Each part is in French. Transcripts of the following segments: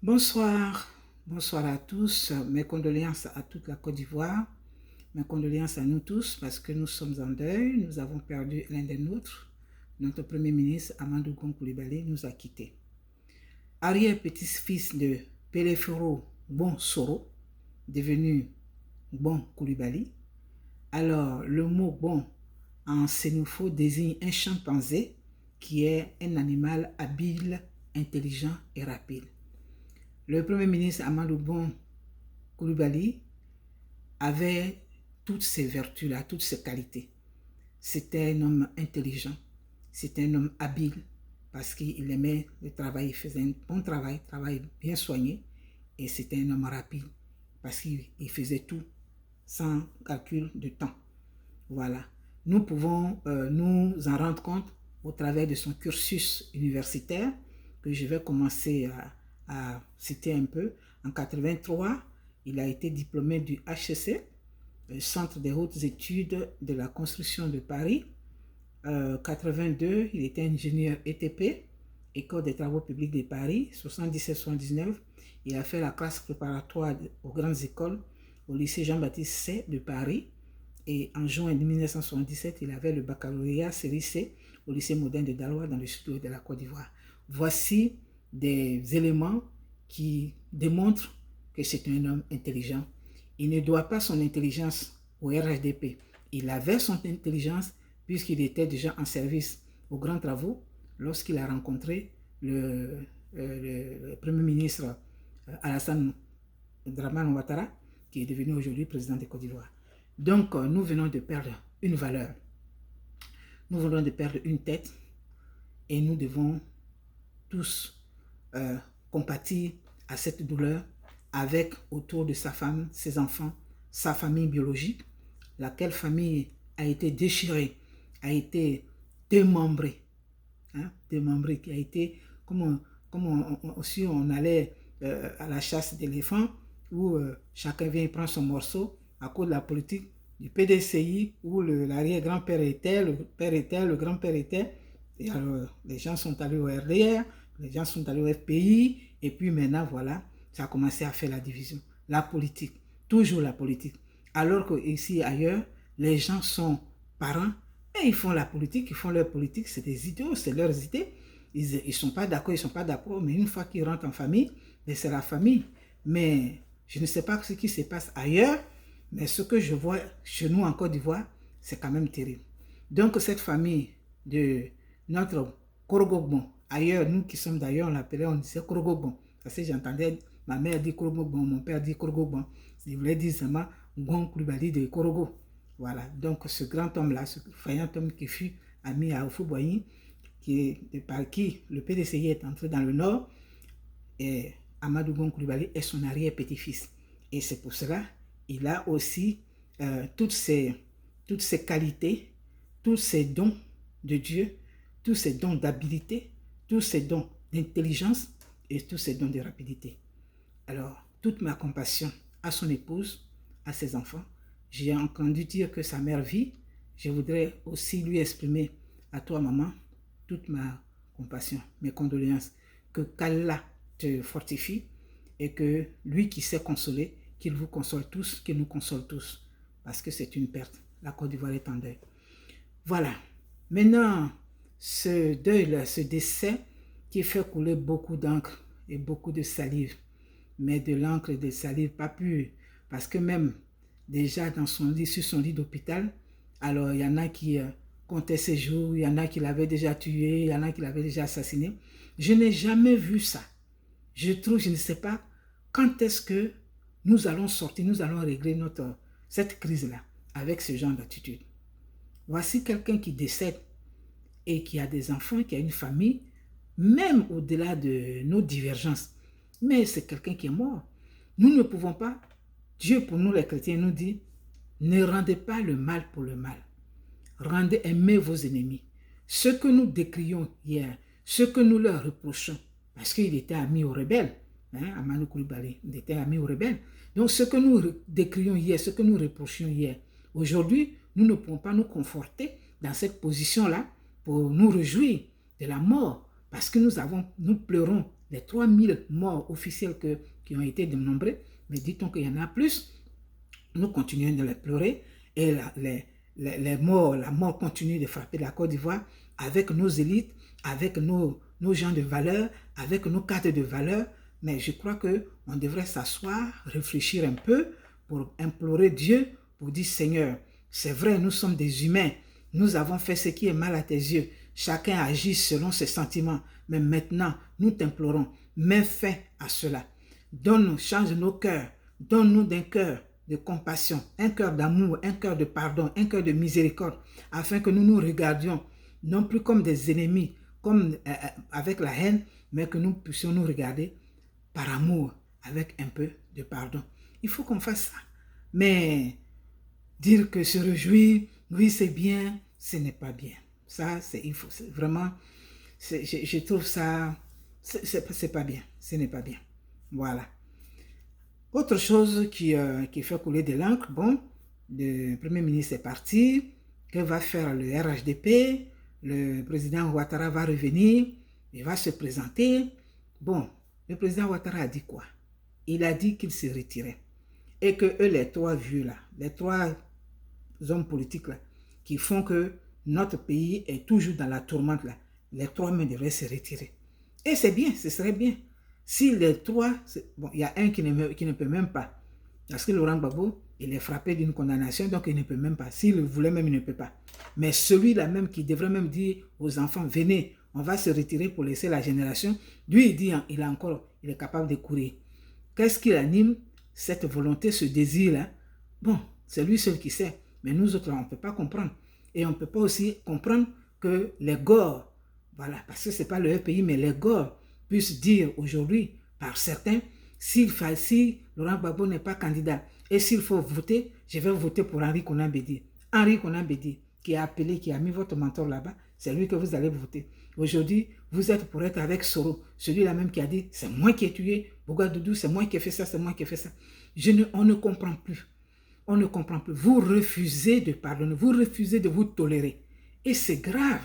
Bonsoir, bonsoir à tous. Mes condoléances à toute la Côte d'Ivoire. Mes condoléances à nous tous parce que nous sommes en deuil. Nous avons perdu l'un des nôtres. Notre Premier ministre, Amadou Gon Coulibaly, nous a quittés. Arrière-petit-fils de Peleforo Bon Soro, devenu Bon Coulibaly. Alors, le mot bon en sénoufo désigne un chimpanzé qui est un animal habile, intelligent et rapide. Le Premier ministre Amadou Gon Coulibaly avait toutes ces vertus-là, toutes ces qualités. C'était un homme intelligent, c'était un homme habile, parce qu'il aimait le travail, il faisait un bon travail bien soigné, et c'était un homme rapide, parce qu'il faisait tout sans calcul de temps. Voilà. Nous pouvons nous en rendre compte au travers de son cursus universitaire, que je vais commencer à citer un peu. En 1983, il a été diplômé du HEC, le Centre des hautes études de la construction de Paris. En 82, il était ingénieur ETP, École des travaux publics de Paris. 77-79, il a fait la classe préparatoire aux grandes écoles au lycée Jean-Baptiste C de Paris. Et en juin 1977, il avait le baccalauréat série C au lycée moderne de Daloa dans le sud de la Côte d'Ivoire. Voici des éléments qui démontrent que c'est un homme intelligent. Il ne doit pas son intelligence au RHDP. Il avait son intelligence puisqu'il était déjà en service aux grands travaux lorsqu'il a rencontré le Premier ministre Alassane Dramane Ouattara, qui est devenu aujourd'hui président de Côte d'Ivoire. Donc, nous venons de perdre une valeur. Nous venons de perdre une tête et nous devons tous compatir à cette douleur avec autour de sa femme, ses enfants, sa famille biologique, laquelle famille a été déchirée, a été démembrée, démembrée, qui a été comme si on allait à la chasse d'éléphants où chacun vient prendre son morceau à cause de la politique du PDCI où l'arrière-grand-père était, le père était, le grand-père était. Et alors, les gens sont allés au RDR, les gens sont allés au FPI, et puis maintenant, voilà, ça a commencé à faire la division. La politique, toujours la politique. Alors qu'ici, ailleurs, les gens sont parents, et ils font la politique, ils font leur politique, c'est des idiots, c'est leurs idées. Ils ne sont pas d'accord, ils ne sont pas d'accord, mais une fois qu'ils rentrent en famille, c'est la famille. Mais je ne sais pas ce qui se passe ailleurs, mais ce que je vois chez nous en Côte d'Ivoire, c'est quand même terrible. Donc cette famille de notre Korogogbon, ailleurs, nous qui sommes d'ailleurs, on l'appelait, on disait Korogogbon. Parce que j'entendais ma mère dire Korogogbon, mon père dit Korogogbon. Il voulait dire seulement Gon Coulibaly de Korogo. Voilà, donc ce grand homme-là, ce vaillant homme qui fut ami à Oufou-Boigny, par qui le PDCI est entré dans le Nord, et Amadou Gon Coulibaly est son arrière-petit-fils. Et c'est pour cela il a aussi toutes ces qualités, tous ces dons de Dieu, tous ces dons d'habilité, tous ces dons d'intelligence et tous ces dons de rapidité. Alors, toute ma compassion à son épouse, à ses enfants. J'ai entendu dire que sa mère vit. Je voudrais aussi lui exprimer à toi, maman, toute ma compassion, mes condoléances. Que qu'Allah te fortifie et que lui qui sait consoler, qu'il vous console tous, qu'il nous console tous, parce que c'est une perte. La Côte d'Ivoire est en deuil. Voilà. Maintenant, ce deuil-là, ce décès qui fait couler beaucoup d'encre et beaucoup de salive, mais de l'encre et de salive pas pure, parce que même déjà dans son lit, sur son lit d'hôpital, alors il y en a qui comptaient ses jours, il y en a qui l'avaient déjà tué, il y en a qui l'avaient déjà assassiné. Je n'ai jamais vu ça. Je ne sais pas quand est-ce que nous allons sortir, nous allons régler cette crise-là avec ce genre d'attitude. Voici quelqu'un qui décède et qui a des enfants, qui a une famille, même au-delà de nos divergences. Mais c'est quelqu'un qui est mort. Nous ne pouvons pas, Dieu pour nous les chrétiens nous dit, ne rendez pas le mal pour le mal. Aimez vos ennemis. Ce que nous décrions hier, ce que nous leur reprochons, parce qu'il était ami aux rebelles, Amadou Coulibaly, il était ami aux rebelles. Donc ce que nous décrions hier, ce que nous reprochions hier, aujourd'hui, nous ne pouvons pas nous conforter dans cette position-là pour nous réjouir de la mort, parce que nous pleurons les 3000 morts officiels qui ont été dénombrés, mais dit-on qu'il y en a plus, nous continuons de les pleurer et la mort continue de frapper la Côte d'Ivoire avec nos élites, avec nos gens de valeur, avec nos cadres de valeur. Mais je crois qu'on devrait s'asseoir, réfléchir un peu pour implorer Dieu, pour dire Seigneur, c'est vrai, nous sommes des humains, nous avons fait ce qui est mal à tes yeux, chacun agit selon ses sentiments, mais maintenant, nous t'implorons, mets fin à cela. Donne-nous, change nos cœurs, donne-nous d'un cœur de compassion, un cœur d'amour, un cœur de pardon, un cœur de miséricorde, afin que nous nous regardions, non plus comme des ennemis, comme avec la haine, mais que nous puissions nous regarder par amour, avec un peu de pardon. Il faut qu'on fasse ça. Mais dire que se réjouir, oui c'est bien, ce n'est pas bien. Ça, il faut vraiment, je trouve ça, c'est pas bien, ce n'est pas bien. Voilà. Autre chose qui fait couler de l'encre, bon, le Premier ministre est parti, que va faire le RHDP, le président Ouattara va revenir, il va se présenter. Bon, le président Ouattara a dit quoi? Il a dit qu'il se retirait. Et que eux, les trois vieux là, les trois hommes politiques là, qui font que notre pays est toujours dans la tourmente là, les trois mêmes devraient se retirer. Et c'est bien, ce serait bien. Si les trois, bon, il y a un qui ne peut même pas, parce que Laurent Gbagbo, il est frappé d'une condamnation, donc il ne peut même pas. S'il le voulait même, il ne peut pas. Mais celui-là même qui devrait même dire aux enfants, venez, on va se retirer pour laisser la génération, lui, il dit, il est capable de courir. Qu'est-ce qui anime cette volonté, ce désir-là? Bon, c'est lui seul qui sait. Mais nous autres, on ne peut pas comprendre. Et on ne peut pas aussi comprendre que les Gors, voilà, parce que ce n'est pas le pays, mais les Gors puissent dire aujourd'hui, par certains, si Laurent Gbagbo n'est pas candidat, et s'il faut voter, je vais voter pour Henri Konan Bédié. Henri Konan Bédié, qui a appelé, qui a mis votre mentor là-bas, c'est lui que vous allez voter. Aujourd'hui, vous êtes pour être avec Soro, celui-là même qui a dit, c'est moi qui ai tué Bougadoudou, c'est moi qui ai fait ça, c'est moi qui ai fait ça. On ne comprend plus. On ne comprend plus. Vous refusez de pardonner, vous refusez de vous tolérer. Et c'est grave.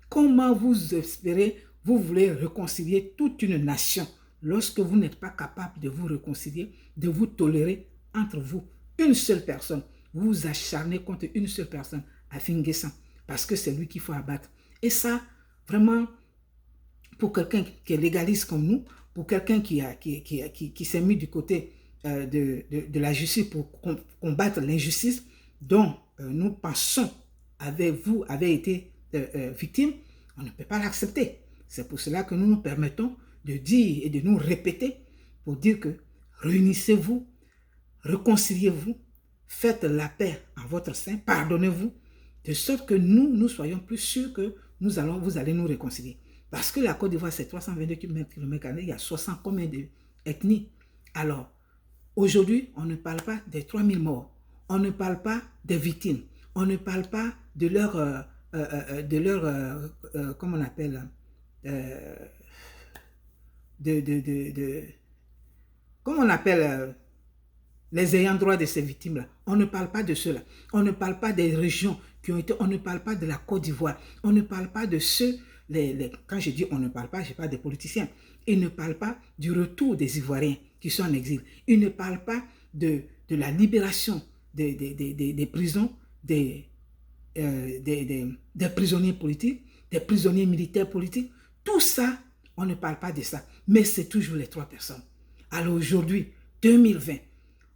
Comment vous espérez, vous voulez réconcilier toute une nation lorsque vous n'êtes pas capable de vous réconcilier, de vous tolérer entre vous. Une seule personne. Vous vous acharnez contre une seule personne, à Finguessan, parce que c'est lui qu'il faut abattre. Et ça, vraiment, pour quelqu'un qui est légaliste comme nous, pour quelqu'un qui s'est mis du côté de la justice pour combattre l'injustice dont nous pensons avez été victime, on ne peut pas l'accepter. C'est pour cela que nous nous permettons de dire et de nous répéter pour dire que réunissez-vous, réconciliez-vous, faites la paix en votre sein, pardonnez-vous, de sorte que nous soyons plus sûrs que vous allez nous réconcilier. Parce que la Côte d'Ivoire, c'est 322 km², il y a 60 combien d'ethnies. Alors, aujourd'hui, on ne parle pas des 3000 morts, on ne parle pas des victimes, on ne parle pas de comment on appelle, comment on appelle les ayants droit de ces victimes-là. On ne parle pas de cela. On ne parle pas des régions qui ont été, on ne parle pas de la Côte d'Ivoire. On ne parle pas de ceux, quand je dis on ne parle pas, je parle des politiciens. Ils ne parlent pas du retour des Ivoiriens qui sont en exil. Ils ne parlent pas de la libération des prisons, des prisonniers politiques, des prisonniers militaires politiques. Tout ça, on ne parle pas de ça. Mais c'est toujours les trois personnes. Alors aujourd'hui, 2020,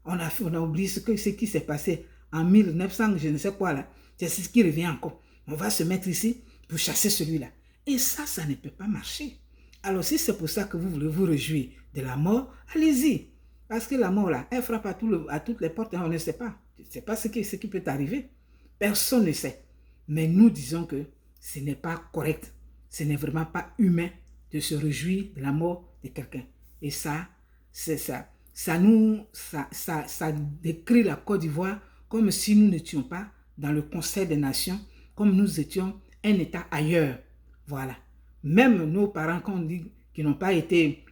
on a oublié ce qui s'est passé en 1900, je ne sais quoi là. C'est ce qui revient encore. On va se mettre ici pour chasser celui-là. Et ça ne peut pas marcher. Alors si c'est pour ça que vous voulez vous réjouir de la mort, allez-y. Parce que la mort là, elle frappe à toutes les portes et on ne sait pas. On ne sait pas ce qui peut arriver. Personne ne sait. Mais nous disons que ce n'est pas correct. Ce n'est vraiment pas humain de se réjouir de la mort de quelqu'un. Et ça, c'est ça. Ça décrit la Côte d'Ivoire comme si nous n'étions pas dans le Conseil des Nations, comme nous étions un État ailleurs. Voilà. Même nos parents, qu'on dit, qui n'ont pas été,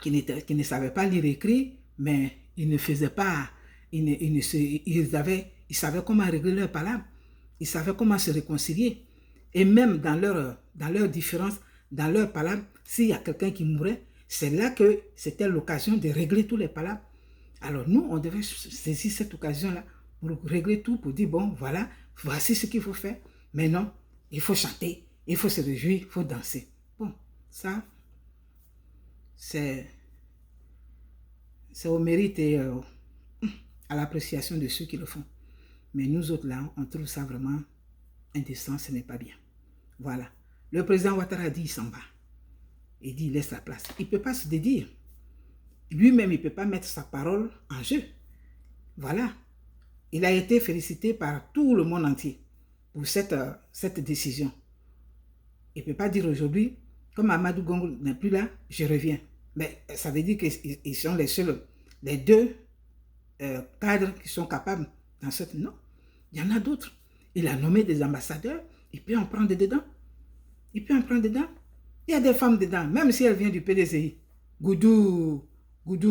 qui ne savaient pas lire et écrire, mais ils ne faisaient pas, ils savaient comment régler leurs palabres, ils savaient comment se réconcilier. Et même dans leurs différences, dans leurs palabres, s'il y a quelqu'un qui mourait, C'est là que c'était l'occasion de régler tous les palabres. Alors nous, on devait saisir cette occasion-là pour régler tout, pour dire, bon, voilà, voici ce qu'il faut faire. Mais non, il faut chanter, il faut se réjouir, il faut danser. Bon, ça, c'est au mérite et à l'appréciation de ceux qui le font. Mais nous autres, là, on trouve ça vraiment indécent, ce n'est pas bien. Voilà. Le président Ouattara dit, il s'en va. Il dit, il laisse la place. Il ne peut pas se dédire. Lui-même, il ne peut pas mettre sa parole en jeu. Voilà. Il a été félicité par tout le monde entier pour cette décision. Il ne peut pas dire aujourd'hui, comme Amadou Gongo n'est plus là, je reviens. Mais ça veut dire qu'ils sont les deux cadres qui sont capables dans cette... Non, il y en a d'autres. Il a nommé des ambassadeurs, il peut en prendre dedans. Il peut en prendre dedans. Il y a des femmes dedans, même si elle vient du PDCI. Goudou,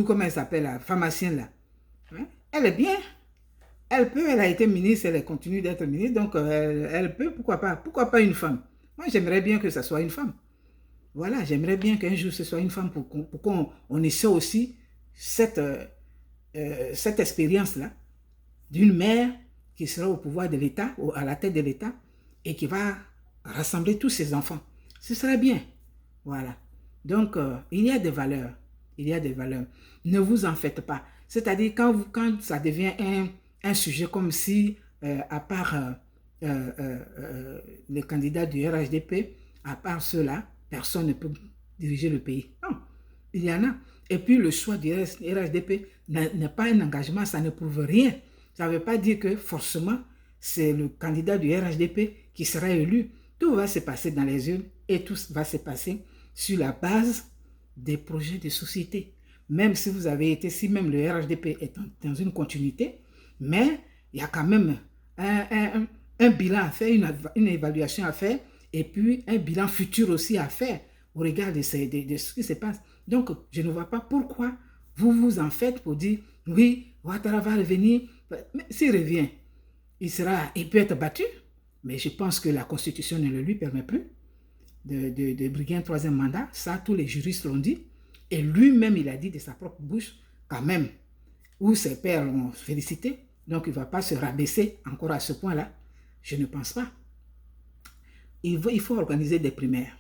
comment elle s'appelle, la pharmacienne là. Hein? Elle est bien. Elle a été ministre, elle continue d'être ministre, donc elle peut, pourquoi pas une femme. Moi, j'aimerais bien que ce soit une femme. Voilà, j'aimerais bien qu'un jour ce soit une femme pour qu'on essaie aussi cette expérience-là d'une mère qui sera au pouvoir de l'État, à la tête de l'État, et qui va rassembler tous ses enfants. Ce serait bien. Voilà. Donc, il y a des valeurs. Il y a des valeurs. Ne vous en faites pas. C'est-à-dire, quand ça devient un sujet comme si, à part les candidats du RHDP, à part ceux-là, personne ne peut diriger le pays. Non, il y en a. Et puis, le choix du RHDP n'est pas un engagement, ça ne prouve rien. Ça ne veut pas dire que forcément, c'est le candidat du RHDP qui sera élu. Tout va se passer dans les urnes et tout va se passer sur la base des projets de société. Même si vous avez été, si même le RHDP est dans une continuité, mais il y a quand même un bilan à faire, une évaluation à faire, et puis un bilan futur aussi à faire au regard de ce qui se passe. Donc, je ne vois pas pourquoi vous vous en faites pour dire, oui, Ouattara va revenir. Mais s'il revient, il peut être battu, mais je pense que la Constitution ne le lui permet plus de briguer un troisième mandat. Ça, tous les juristes l'ont dit. Et lui-même, il a dit de sa propre bouche, quand même, où ses pairs l'ont félicité. Donc, il ne va pas se rabaisser encore à ce point-là. Je ne pense pas. Il faut organiser des primaires.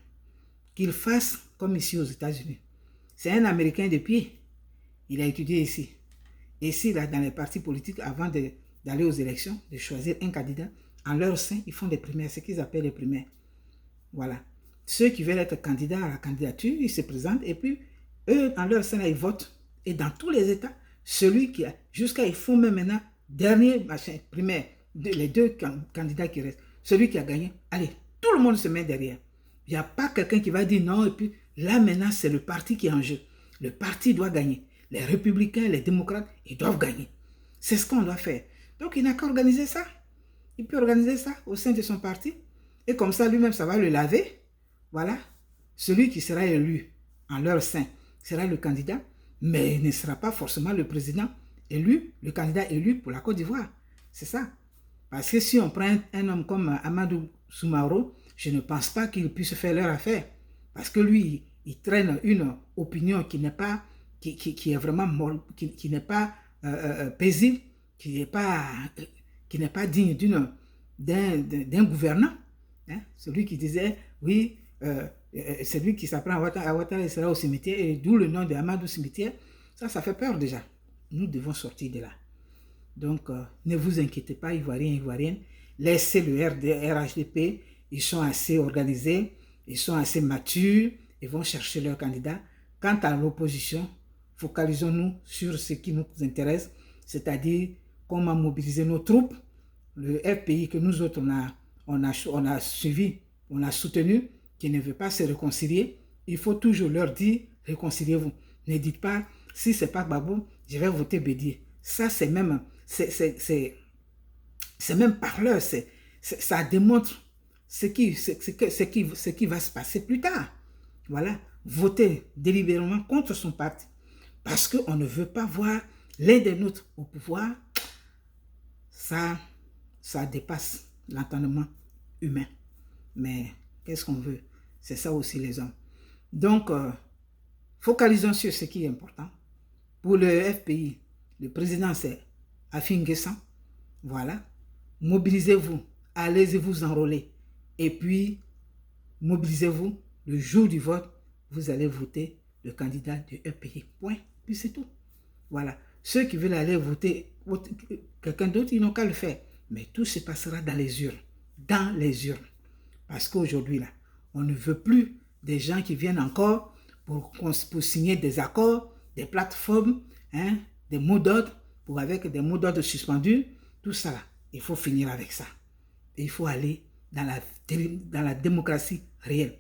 Qu'il fasse comme ici aux États-Unis. C'est un Américain de pied. Il a étudié ici. Ici, là, dans les partis politiques, avant d'aller aux élections, de choisir un candidat, en leur sein, ils font des primaires, ce qu'ils appellent les primaires. Voilà. Ceux qui veulent être candidats à la candidature, ils se présentent et puis, eux, en leur sein, là, ils votent. Et dans tous les États, celui qui a, jusqu'à, ils font même maintenant, dernier machin, primaire, les deux candidats qui restent, celui qui a gagné, allez, tout le monde se met derrière. Il n'y a pas quelqu'un qui va dire non, et puis là maintenant, c'est le parti qui est en jeu. Le parti doit gagner. Les républicains, les démocrates, ils doivent gagner. C'est ce qu'on doit faire. Donc, il n'a qu'à organiser ça. Il peut organiser ça au sein de son parti. Et comme ça, lui-même, ça va le laver. Voilà. Celui qui sera élu en leur sein sera le candidat, mais il ne sera pas forcément le président élu, le candidat élu pour la Côte d'Ivoire. C'est ça. Parce que si on prend un homme comme Amadou Soumaoro, je ne pense pas qu'il puisse faire leur affaire. Parce que lui, il traîne une opinion qui n'est pas, qui est vraiment qui n'est pas paisible, qui n'est pas digne d'un gouvernant. Hein? Celui qui disait, oui, celui qui s'apprend à Ouattara, il sera au cimetière, et d'où le nom de Amadou Cimetière, ça fait peur déjà. Nous devons sortir de là. Donc, ne vous inquiétez pas, Ivoiriens, Ivoiriennes, laissez le RHDP, ils sont assez organisés, ils sont assez matures, ils vont chercher leur candidat. Quant à l'opposition, focalisons-nous sur ce qui nous intéresse, c'est-à-dire comment mobiliser nos troupes. Le FPI que nous autres, on a suivi, on a soutenu, qui ne veut pas se réconcilier, il faut toujours leur dire, réconciliez-vous. Ne dites pas, si ce n'est pas Gbagbo, je vais voter Bédié. Ça, c'est même parleur, ça démontre ce qui va se passer plus tard. Voilà, voter délibérément contre son parti, parce qu'on ne veut pas voir l'un des nôtres au pouvoir, ça dépasse l'entendement humain. Mais qu'est-ce qu'on veut? C'est ça aussi les hommes. Donc, Focalisons sur ce qui est important. Pour le FPI, le président c'est Afin Guessan. Voilà. Mobilisez-vous, allez vous enrôler. Et puis, mobilisez-vous. Le jour du vote, vous allez voter le candidat du FPI. Point. Puis c'est tout. Voilà. Ceux qui veulent aller voter quelqu'un d'autre, ils n'ont qu'à le faire. Mais tout se passera dans les urnes. Dans les urnes. Parce qu'aujourd'hui, là, on ne veut plus des gens qui viennent encore pour signer des accords, des plateformes, hein, des mots d'ordre, avec des mots d'ordre suspendus. Tout ça, là, il faut finir avec ça. Et il faut aller dans la démocratie réelle.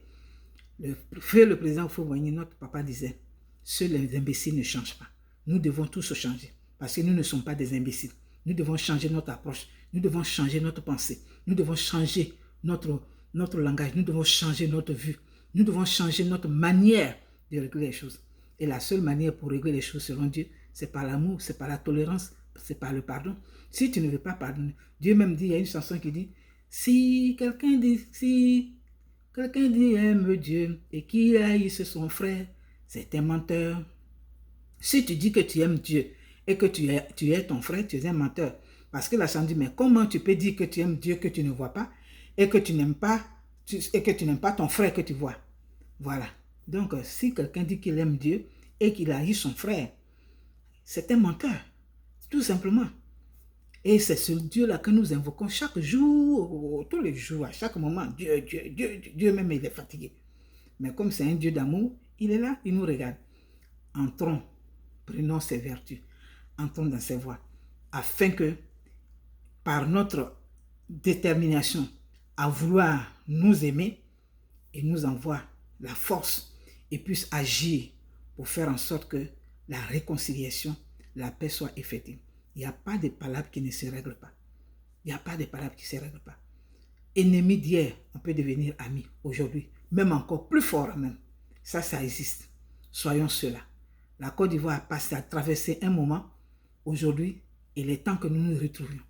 Le président Faure-Boigny, notre papa disait, seuls les imbéciles ne changent pas. Nous devons tous changer. Parce que nous ne sommes pas des imbéciles. Nous devons changer notre approche. Nous devons changer notre pensée. Nous devons changer notre langage. Nous devons changer notre vue. Nous devons changer notre manière de régler les choses. Et la seule manière pour régler les choses selon Dieu, c'est par l'amour, c'est par la tolérance, c'est par le pardon. Si tu ne veux pas pardonner, Dieu même dit, il y a une chanson qui dit, si quelqu'un dit aime Dieu et qu'il haïsse son frère, c'est un menteur. Si tu dis que tu aimes Dieu et que tu es ton frère, tu es un menteur. Parce que la chanson dit, mais comment tu peux dire que tu aimes Dieu que tu ne vois pas et que tu n'aimes pas ton frère que tu vois? Voilà. Donc, si quelqu'un dit qu'il aime Dieu et qu'il haït son frère, c'est un menteur, tout simplement. Et c'est ce Dieu-là que nous invoquons chaque jour, tous les jours, à chaque moment. Dieu même, il est fatigué. Mais comme c'est un Dieu d'amour, il est là, il nous regarde. Entrons, prenons ses vertus, entrons dans ses voies, afin que, par notre détermination à vouloir nous aimer, il nous envoie la force et puisse agir pour faire en sorte que la réconciliation, la paix soit effective. Il n'y a pas de palabres qui ne se règlent pas. Il n'y a pas de palabres qui ne se règlent pas. Ennemi d'hier, on peut devenir ami aujourd'hui, même encore plus fort même. Ça existe. Soyons ceux-là. La Côte d'Ivoire a traversé un moment. Aujourd'hui, il est temps que nous nous retrouvions.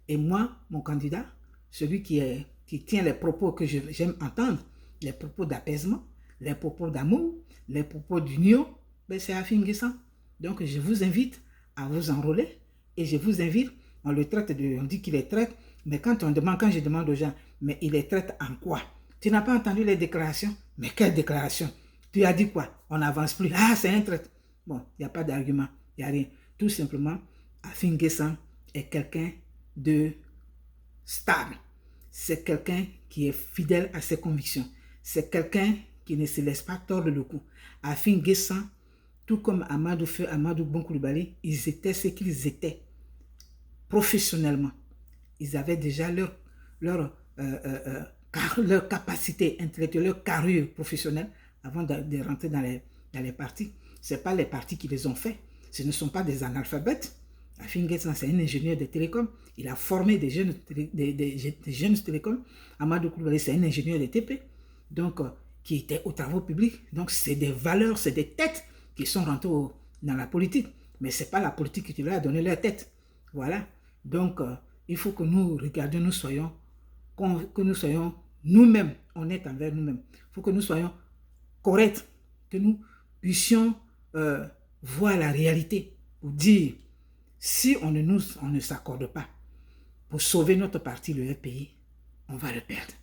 Et moi, mon candidat, celui qui tient les propos que j'aime entendre, les propos d'apaisement, les propos d'amour, les propos d'union, ben c'est Afin Guessan. Donc, je vous invite à vous enrôler et je vous invite, on dit qu'il est traître, mais quand je demande aux gens, mais il est traître en quoi? Tu n'as pas entendu les déclarations? Mais quelle déclaration? Tu as dit quoi? On n'avance plus. Ah, c'est un traître. Bon, il n'y a pas d'argument, il n'y a rien. Tout simplement, Afin Guessan est quelqu'un de stable. C'est quelqu'un qui est fidèle à ses convictions. C'est quelqu'un qui ne se laisse pas tordre le cou. Afin Guessan, tout comme Amadou Bon Coulibaly, ils étaient ce qu'ils étaient professionnellement. Ils avaient déjà leur capacité intellectuelle, leur carrure professionnelle avant de rentrer dans les partis. Ce n'est pas les partis qui les ont fait. Ce ne sont pas des analphabètes. Afin Guessan, c'est un ingénieur de télécom. Il a formé des jeunes télécoms. Amadou Coulibaly, c'est un ingénieur de TP. Donc, qui était aux travaux publics. Donc, c'est des valeurs, c'est des têtes qui sont rentrées dans la politique. Mais ce n'est pas la politique qui leur a donné leur tête. Voilà. Donc, il faut que nous regardions, que nous soyons nous-mêmes honnêtes envers nous-mêmes. Il faut que nous soyons corrects, que nous puissions voir la réalité pour dire, si on ne s'accorde pas pour sauver notre parti, le pays, on va le perdre.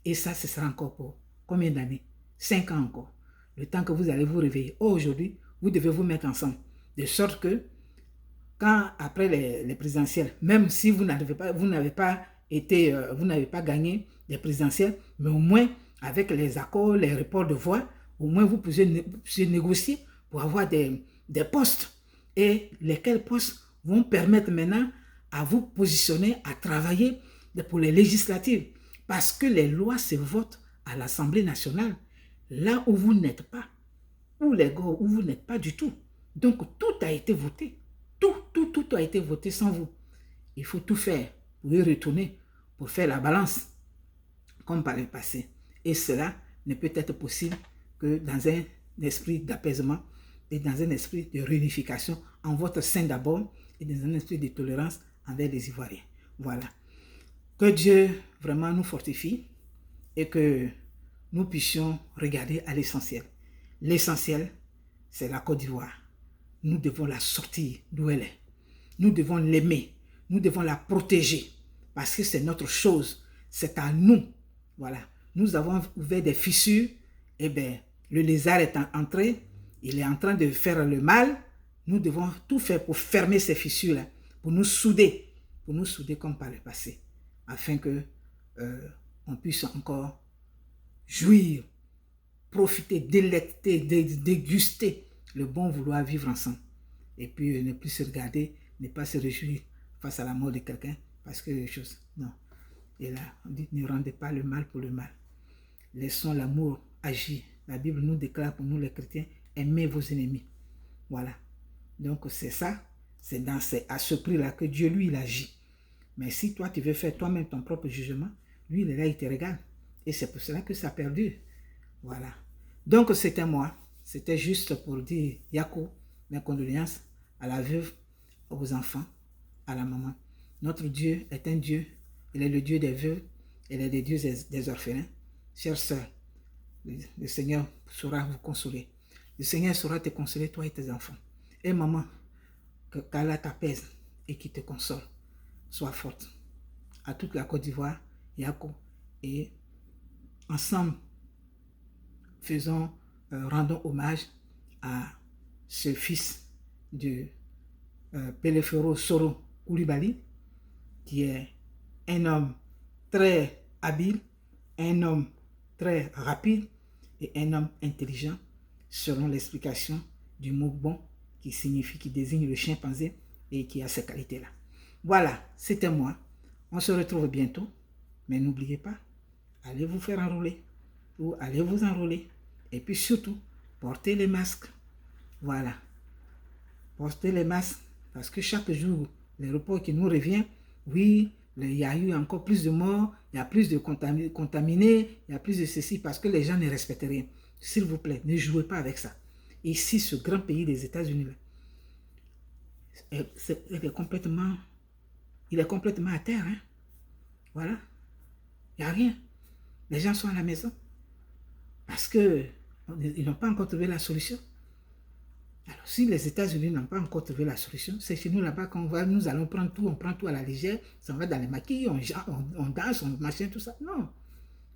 Et ça, ce sera encore pour combien d'années? 5 ans encore. Le temps que vous allez vous réveiller. Aujourd'hui, vous devez vous mettre ensemble. De sorte que, après les présidentielles, même si vous n'avez pas gagné les présidentielles, mais au moins, avec les accords, les reports de voix, au moins vous pouvez négocier pour avoir des postes. Et lesquels postes vont permettre maintenant à vous positionner, à travailler pour les législatives. Parce que les lois se votent à l'Assemblée nationale, là où vous n'êtes pas, où vous n'êtes pas du tout. Donc, tout a été voté. Tout a été voté sans vous. Il faut tout faire pour y retourner, pour faire la balance, comme par le passé. Et cela ne peut être possible que dans un esprit d'apaisement et dans un esprit de réunification en votre sein d'abord et dans un esprit de tolérance envers les Ivoiriens. Voilà. Que Dieu vraiment nous fortifie et que nous puissions regarder à l'essentiel. L'essentiel, c'est la Côte d'Ivoire. Nous devons la sortir d'où elle est. Nous devons l'aimer. Nous devons la protéger. Parce que c'est notre chose. C'est à nous. Voilà. Nous avons ouvert des fissures. Eh bien, le lézard est entré. Il est en train de faire le mal. Nous devons tout faire pour fermer ces fissures-là. Pour nous souder. Pour nous souder comme par le passé. Afin que on puisse encore jouir, profiter, délecter, déguster le bon vouloir vivre ensemble. Et puis ne plus se regarder, ne pas se réjouir face à la mort de quelqu'un, parce que les choses, non. Et là, on dit, ne rendez pas le mal pour le mal. Laissons l'amour agir. La Bible nous déclare pour nous les chrétiens, aimez vos ennemis. Voilà. Donc c'est ça, c'est à ce prix-là que Dieu, lui, il agit. Mais si toi, tu veux faire toi-même ton propre jugement, lui, il est là, il te regarde. Et c'est pour cela que ça perdure. Voilà. Donc, c'était moi. C'était juste pour dire, Yako, mes condoléances à la veuve, aux enfants, à la maman. Notre Dieu est un Dieu. Il est le Dieu des veuves. Il est le Dieu des orphelins. Chères sœurs, le Seigneur saura vous consoler. Le Seigneur saura te consoler, toi et tes enfants. Et maman, qu'Allah t'apaise et qu'il te console. Sois forte. À toute la Côte d'Ivoire, Yako, et ensemble, rendons hommage à ce fils de Pelefero Soro Koulibaly, qui est un homme très habile, un homme très rapide et un homme intelligent, selon l'explication du mot bon, qui désigne le chimpanzé et qui a ces qualités-là. Voilà, c'était moi. On se retrouve bientôt, mais n'oubliez pas, allez vous faire enrôler ou allez vous enrôler. Et puis surtout, portez les masques. Voilà. Portez les masques parce que chaque jour, le report qui nous revient, oui, il y a eu encore plus de morts, il y a plus de contaminés, il y a plus de ceci parce que les gens ne respectent rien. S'il vous plaît, ne jouez pas avec ça. Ici, ce grand pays des États-Unis, il est complètement à terre. Hein? Voilà. Il n'y a rien. Les gens sont à la maison parce qu'ils n'ont pas encore trouvé la solution. Alors, si les États-Unis n'ont pas encore trouvé la solution, c'est chez nous là-bas qu'on va, nous allons prendre tout, on prend tout à la légère, ça va dans les maquilles, on danse, on machin, tout ça. Non,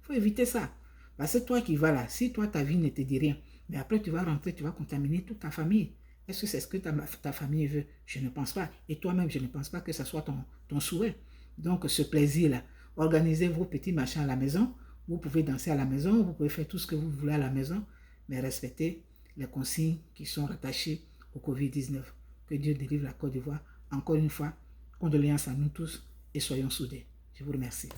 il faut éviter ça. Parce que toi qui vas là, si toi ta vie ne te dit rien, mais après tu vas rentrer, tu vas contaminer toute ta famille. Est-ce que c'est ce que ta famille veut? Je ne pense pas. Et toi-même, je ne pense pas que ce soit ton souhait. Donc, ce plaisir-là, organisez vos petits machins à la maison. Vous pouvez danser à la maison, vous pouvez faire tout ce que vous voulez à la maison, mais respectez les consignes qui sont rattachées au Covid-19. Que Dieu délivre la Côte d'Ivoire. Encore une fois, condoléances à nous tous et soyons soudés. Je vous remercie.